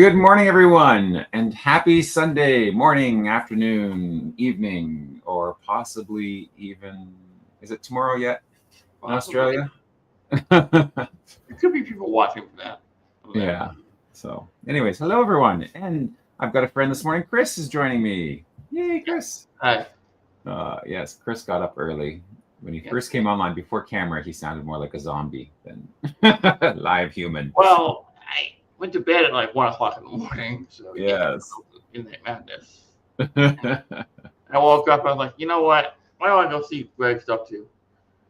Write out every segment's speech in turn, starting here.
Good morning, everyone, and happy Sunday morning, afternoon, evening, or possibly even, is it tomorrow yet in Australia? There could be people watching for that. Yeah. So anyways, hello, everyone. And I've got a friend this morning. Chris is joining me. Yay, Chris. Hi. Yes, Chris got up early. When he first came online before camera, he sounded more like a zombie than live human. Well, I went to bed at like 1 o'clock in the morning, so yes, in that madness. I woke up. I was like, you know what? Why don't I go see what Greg's up to?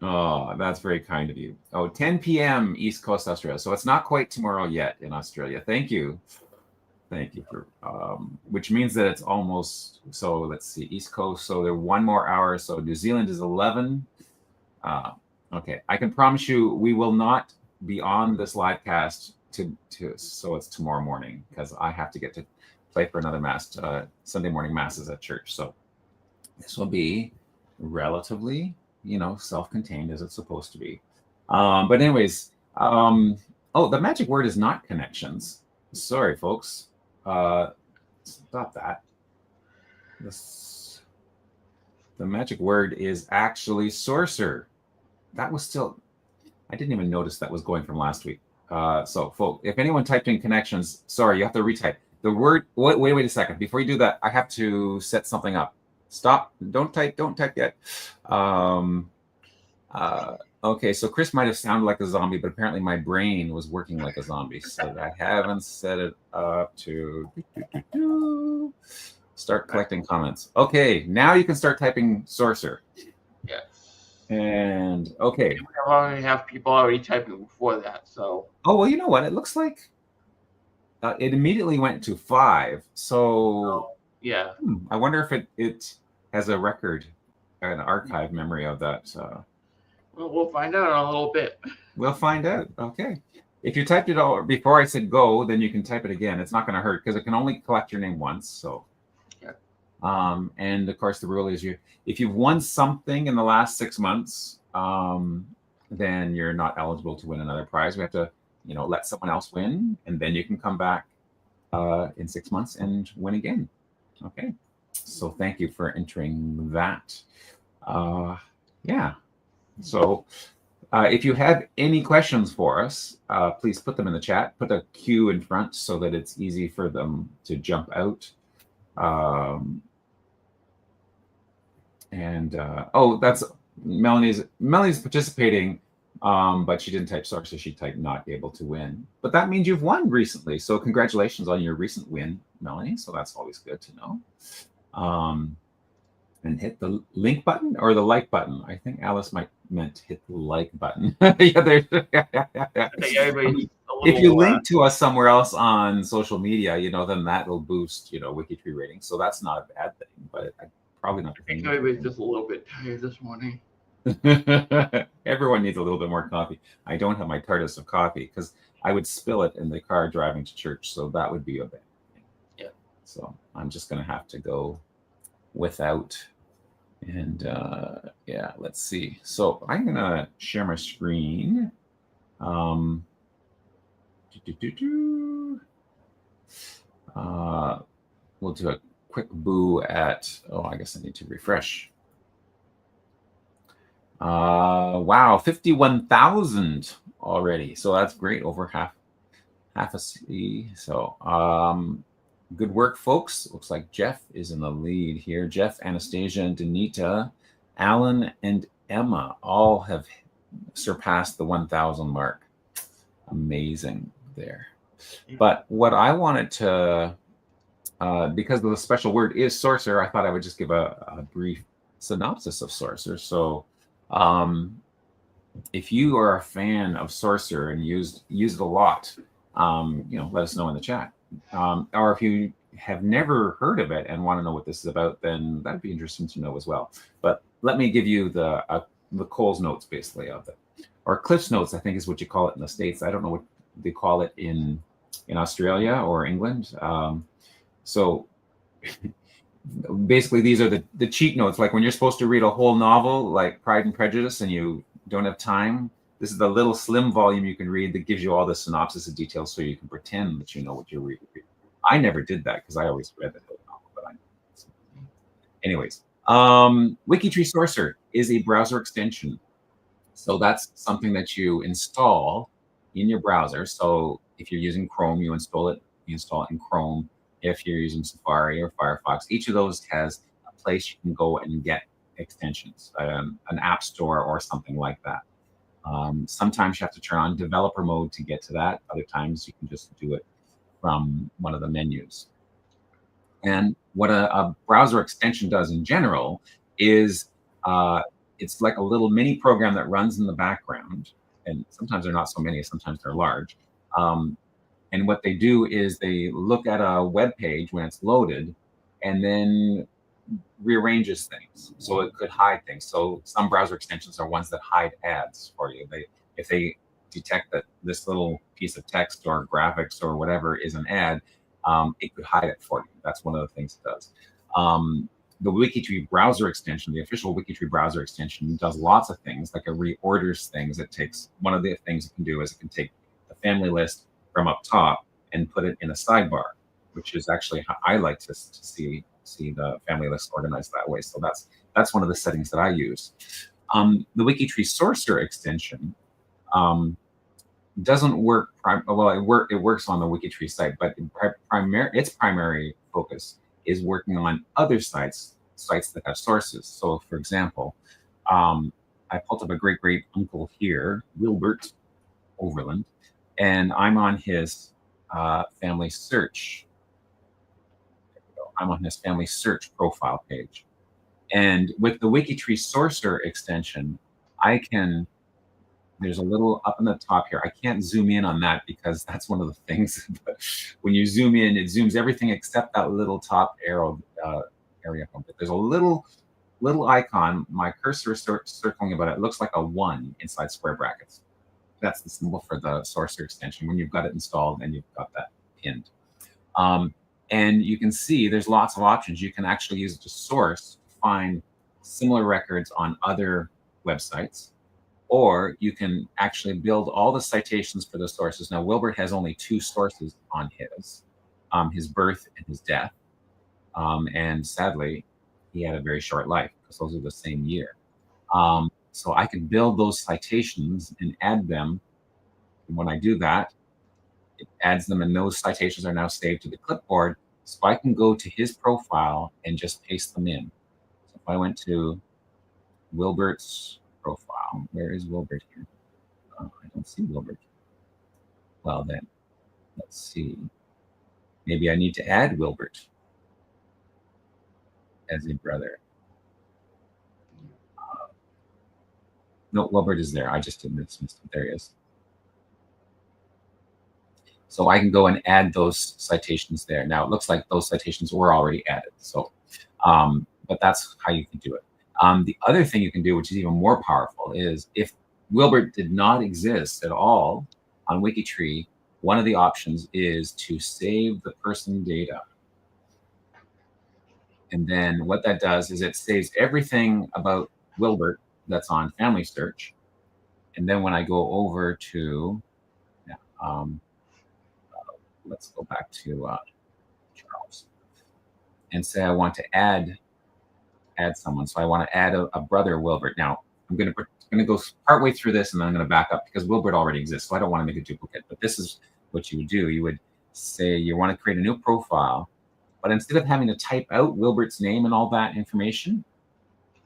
Oh, that's very kind of you. Oh, 10 p.m. East Coast Australia. So it's not quite tomorrow yet in Australia. Thank you. Thank you for which means that it's almost, so let's see, East Coast. So they're 1 more hour. So New Zealand is 11. Okay, I can promise you we will not be on this live cast so it's tomorrow morning, because I have to get to play for another mass, Sunday morning masses at church. So this will be relatively, self-contained as it's supposed to be. But anyways, oh, the magic word is not connections. Sorry, folks. Stop that. The magic word is actually sorcerer. That was still, I didn't even notice that was going from last week. So, folks, if anyone typed in connections, sorry, you have to retype. The word, wait a second. Before you do that, I have to set something up. Stop, don't type yet. Okay, so Chris might have sounded like a zombie, but apparently my brain was working like a zombie. So I haven't set it up to start collecting comments. Okay, now you can start typing sorcerer. Yes. And okay. We already have people already typing before that, so. Oh, well, you know what? It looks like it immediately went to 5. So yeah. I wonder if it has a record, an archive memory of that. Well, we'll find out in a little bit. We'll find out. Okay. If you typed it all before I said go, then you can type it again. It's not going to hurt because it can only collect your name once. So, yeah. And of course, the rule is if you've won something in the last 6 months, then you're not eligible to win another prize. We have to, let someone else win, and then you can come back in 6 months and win again. Okay. So thank you for entering that. Yeah. So if you have any questions for us, please put them in the chat. Put a Q in front so that it's easy for them to jump out. Oh, that's Melanie's participating, but she didn't type sorry, so she typed not able to win. But that means you've won recently. So congratulations on your recent win, Melanie. So that's always good to know. And hit the link button or the like button. I think Alice meant hit the like button. If you link to us somewhere else on social media, then that'll boost, WikiTree ratings. So that's not a bad thing, but probably not. I think everybody's just a little bit tired this morning. Everyone needs a little bit more coffee. I don't have my TARDIS of coffee because I would spill it in the car driving to church. So that would be a bad thing. Yeah. So I'm just going to have to go without. And yeah, let's see. So I'm going to share my screen. We'll do a quick boo at, I guess I need to refresh. Wow, 51,000 already. So that's great, over half a C. So good work, folks. Looks like Jeff is in the lead here. Jeff, Anastasia, and Danita, Alan, and Emma all have surpassed the 1,000 mark. Amazing there. But what I wanted to, because the special word is sorcerer, I thought I would just give a brief synopsis of sorcerer. So if you are a fan of sorcerer and use it a lot, let us know in the chat. Or if you have never heard of it and want to know what this is about, then that'd be interesting to know as well. But let me give you the Cole's notes, basically, of it. Or Cliff's notes, I think is what you call it in the States. I don't know what they call it in Australia or England. So basically, these are the cheat notes. Like when you're supposed to read a whole novel, like Pride and Prejudice, and you don't have time, this is the little slim volume you can read that gives you all the synopsis and details so you can pretend that you know what you're I never did that because I always read the novel. But anyways, WikiTree Sourcer is a browser extension. So that's something that you install in your browser. So if you're using Chrome, you install it in Chrome. If you're using Safari or Firefox, each of those has a place you can go and get extensions, an app store or something like that. Sometimes you have to turn on developer mode to get to that. Other times you can just do it from one of the menus. And what a browser extension does in general is it's like a little mini program that runs in the background. And sometimes they're not so many, sometimes they're large. And what they do is they look at a web page when it's loaded and then rearranges things. So it could hide things. So some browser extensions are ones that hide ads for you. If they detect that this little piece of text or graphics or whatever is an ad, it could hide it for you. That's one of the things it does. The WikiTree browser extension, the official WikiTree browser extension, does lots of things. Like it reorders things. It takes, one of the things it can do is it can take the family list from up top and put it in a sidebar, which is actually how I like to see the family list organized that way. So that's one of the settings that I use. The WikiTree Sourcer extension doesn't work. It works on the WikiTree site, but its primary focus is working on other sites that have sources. So, for example, I pulled up a great uncle here, Wilbert Overland, and I'm on his family search. I'm on his family search profile page, and with the WikiTree Sourcer extension, there's a little up in the top here. I can't zoom in on that because that's one of the things. But when you zoom in, it zooms everything except that little top arrow area. But there's a little icon. My cursor is circling about it. It looks like a 1 inside square brackets. That's the symbol for the Sourcer extension when you've got it installed and you've got that pinned. And you can see there's lots of options. You can actually use it to source, find similar records on other websites. Or you can actually build all the citations for the sources. Now, Wilbert has only 2 sources on his birth and his death. And sadly, he had a very short life because those are the same year. So I can build those citations and add them. And when I do that, it adds them, and those citations are now saved to the clipboard. So I can go to his profile and just paste them in. So if I went to Wilbert's profile. Where is Wilbert here? I don't see Wilbert. Well, then, let's see. Maybe I need to add Wilbert as a brother. No, Wilbert is there. I just didn't miss him. There he is. So I can go and add those citations there. Now, it looks like those citations were already added. So, but that's how you can do it. The other thing you can do, which is even more powerful, is if Wilbert did not exist at all on WikiTree, one of the options is to save the person data. And then what that does is it saves everything about Wilbert that's on Family Search. And then when I go over to, let's go back to Charles and say I want to add someone. So I want to add a brother, Wilbert. Now I'm going to go partway through this, and then I'm going to back up because Wilbert already exists. So I don't want to make a duplicate. But this is what you would do. You would say you want to create a new profile, but instead of having to type out Wilbert's name and all that information,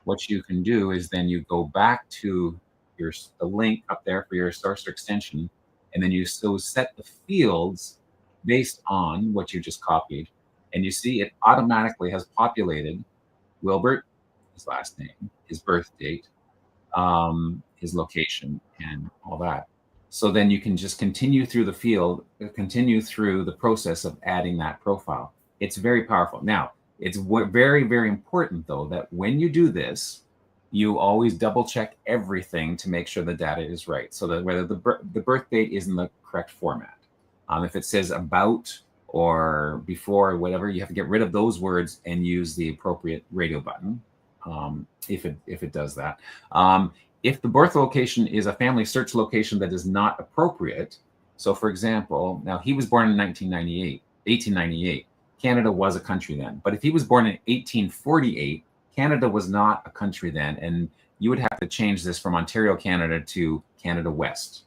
what you can do is then you go back to the link up there for your Sourcer extension, and then you set the fields based on what you just copied, and you see it automatically has populated Wilbert, his last name, his birth date, his location, and all that. So then you can just continue through the process of adding that profile. It's very powerful. Now, it's very, very important, though, that when you do this, you always double check everything to make sure the data is right. So that whether the birth date is in the correct format. If it says about or before or whatever, you have to get rid of those words and use the appropriate radio button if it does that. If the birth location is a family search location that is not appropriate, so for example, now he was born in 1998. 1898. Canada was a country then. But if he was born in 1848, Canada was not a country then, and you would have to change this from Ontario, Canada to Canada West.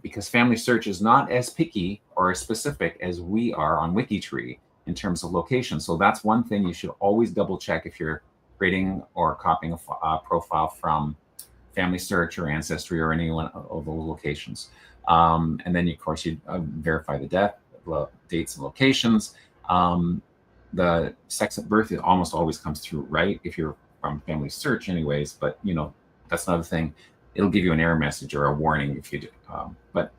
Because Family Search is not as picky or as specific as we are on WikiTree in terms of location. So that's one thing you should always double check if you're creating or copying a profile from Family Search or Ancestry or any one of those locations. And then, of course, you verify the death, dates and locations. The sex at birth, it almost always comes through right if you're from Family Search anyways, but you know, that's another thing. It'll give you an error message or a warning if you do. But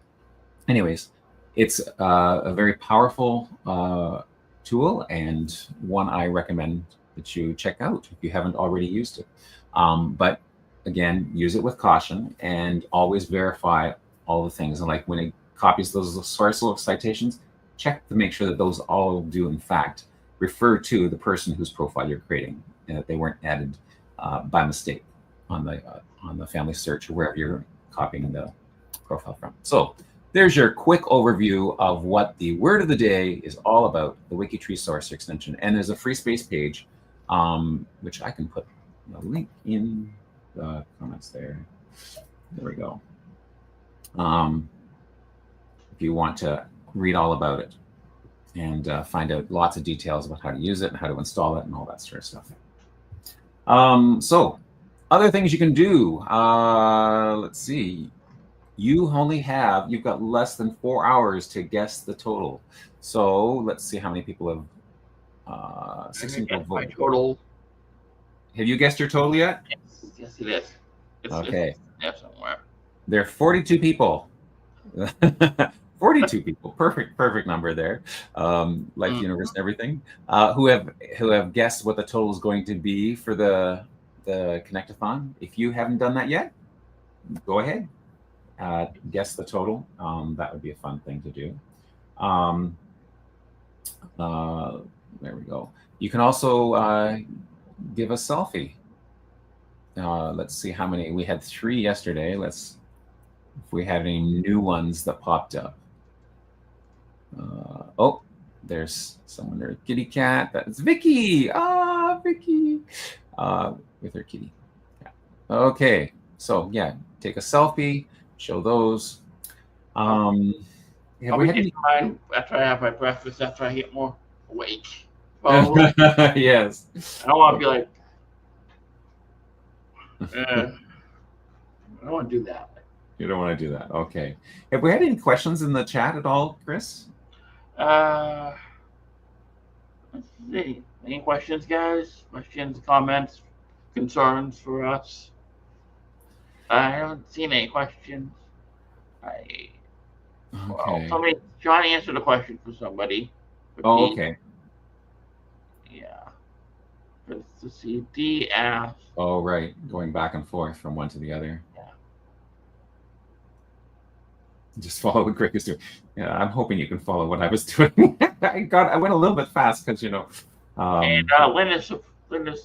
anyways, it's a very powerful tool and one I recommend that you check out if you haven't already used it. But again, use it with caution and always verify all the things. And like when it copies those source citations, check to make sure that those all do in fact refer to the person whose profile you're creating and that they weren't added by mistake on the Family Search or wherever you're copying the profile from. So there's your quick overview of what the word of the day is all about, the WikiTree source extension. And there's a free space page, which I can put a link in the comments there. There we go. If you want to read all about it and find out lots of details about how to use it and how to install it and all that sort of stuff. So other things you can do, let's see. You've got less than 4 hours to guess the total. So let's see how many people have 16 people voted. Total. Have you guessed your total yet? Yes, it is. Okay. It's there somewhere. There are 42 people. 42 people. Perfect number there. Like the universe and everything. Who have guessed what the total is going to be for the Connect-a-thon. If you haven't done that yet, go ahead. Guess the total. That would be a fun thing to do. There we go. You can also give a selfie. Let's see how many. We had 3 yesterday. If we had any new ones that popped up. Oh, there's someone there. Kitty cat. That's Vicky. Vicky. With her kitty. Yeah. Okay. So yeah, take a selfie. Show those. I'll be mine after I have my breakfast, after I get more awake. Yes. I don't want to be like, I don't want to do that. You don't want to do that. Okay. Have we had any questions in the chat at all, Chris? Let's see. Any questions, guys? Questions, comments, concerns for us? I haven't seen any questions. Okay. John answered a question for somebody. Oh, okay. Yeah. Let's see. D asked. Oh, right. Going back and forth from one to the other. Yeah. Just follow what Greg is doing. Yeah, I'm hoping you can follow what I was doing. I went a little bit fast because, you know. And Lynn is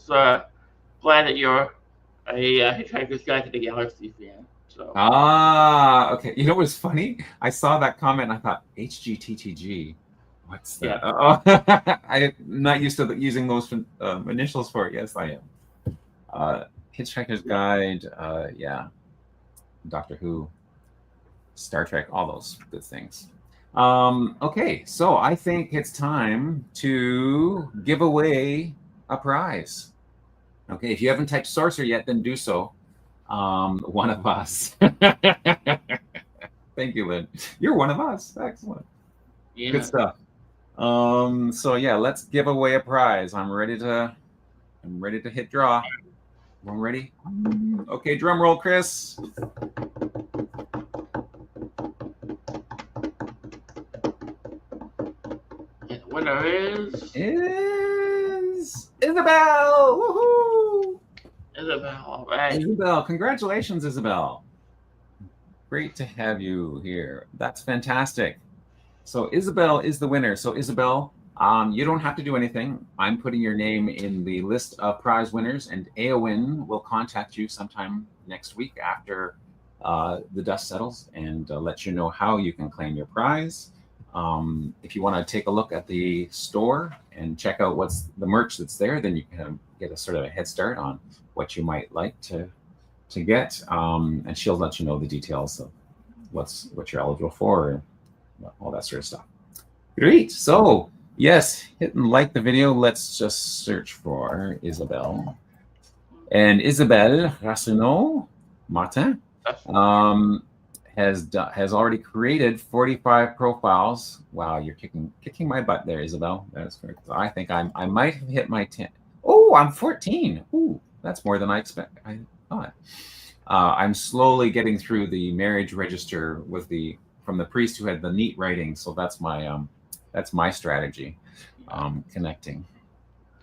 glad that you're a Hitchhiker's Guide to the Galaxy fan. So. Okay. You know what's funny? I saw that comment and I thought, HGTTG. What's that? Yeah. I'm not used to using those initials for it. Yes, I am. Hitchhiker's Guide. Yeah. Doctor Who. Star Trek. All those good things. Okay. So I think it's time to give away a prize. Okay. If you haven't typed Sorcerer yet, then do so. One of us. Thank you, Lynn. You're one of us. Excellent. Yeah. Good stuff. So yeah, let's give away a prize. I'm ready to hit draw. Everyone ready? Okay, drum roll, Chris. The winner is Isabel. Woohoo! Isabel, all right. Isabel, congratulations, Isabel. Great to have you here. That's fantastic. So Isabel is the winner. So Isabel, you don't have to do anything. I'm putting your name in the list of prize winners, and AON will contact you sometime next week after the dust settles and let you know how you can claim your prize. If you want to take a look at the store and check out what's the merch that's there, then you can get a sort of a head start on what you might like to get. And she'll let you know the details of what you're eligible for and all that sort of stuff. Great. So yes, hit and like the video. Let's just search for Isabelle. And Isabelle Racineau Martin has already created 45 profiles. Wow, you're kicking my butt there, Isabel. That's fair. I think I might have hit my 10. Oh, I'm 14. Ooh, that's more than I thought. I'm slowly getting through the marriage register from the priest who had the neat writing. So that's my strategy, connecting.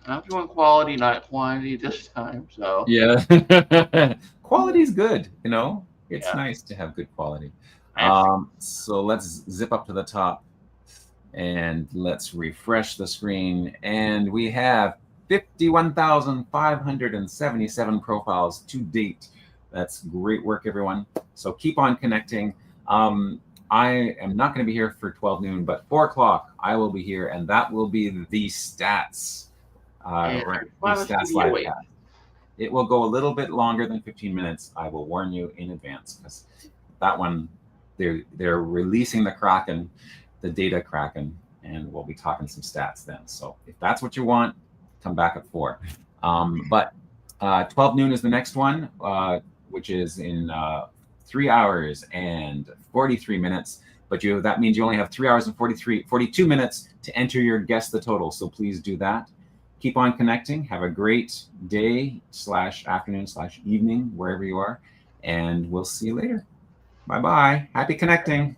I'm doing quality, not quantity this time. So yeah, quality's good. It's nice to have good quality. So let's zip up to the top and let's refresh the screen. And we have 51,577 profiles to date. That's great work, everyone. So keep on connecting. I am not going to be here for 12 noon, but 4 o'clock I will be here, and that will be the stats. Stats LiveCast. It will go a little bit longer than 15 minutes. I will warn you in advance, because that one, they're releasing the Kraken, the data Kraken, and we'll be talking some stats then. So if that's what you want, come back at 4. But 12 noon is the next one, which is in 3 hours and 43 minutes. But that means you only have 3 hours and 42 minutes to enter your Guess the Total. So please do that. Keep on connecting. Have a great day / afternoon / evening, wherever you are. And we'll see you later. Bye-bye. Happy connecting.